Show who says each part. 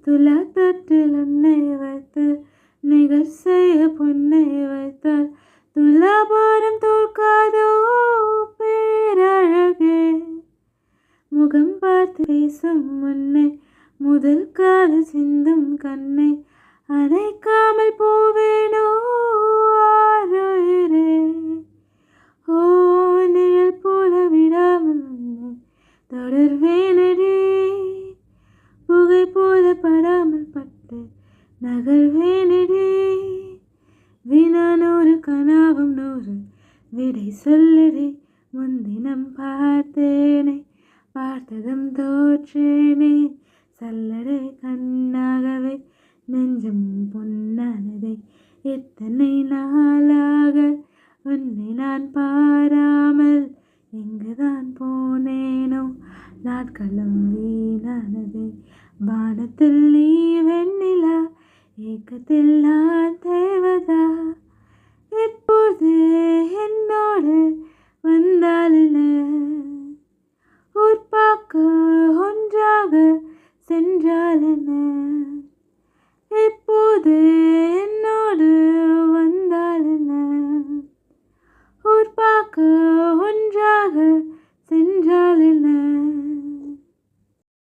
Speaker 1: துலா தொட்டில் உன்னை வைத்து நிகர் செய்ய பொன்னை வைத்தால் துலாபாரம் தோற்காதோ பேரழகே. முகம் பார்த்து பேசும் முன்னை முதல் காதல் சிந்தும் கண்ணை அணைக்காமல் போவேனோ ஆருயிரே. ஓ நிழல் போல விடாமல் உன்னை தொடர்வேனடி, புகை போல படாமல் பட்டு நகர்வேனடி. வினா 100 கனாவும் 100 விடை சொல்லடி. முன்தினம் பார்த்தேனே பார்த்ததும் தோற்றேனே, சல்லடை கண்ணாகவே நெஞ்சம் பொன்னானதே. எத்தனை நாளாக உன்னை நான் பாராமல் எங்குதான் போனேனோ, நாட்களும் வீணானதே. வானத்தில் நீ வெண்ணிலா, ஏக்கத்தில் நான் தேவதா. இப்போது என்னோடு வந்தாலின ஊர் பார்க்க ஒன்றாக சென்றாலின. இப்போது என்னோடு வந்தாலின ஊர் பார்க்க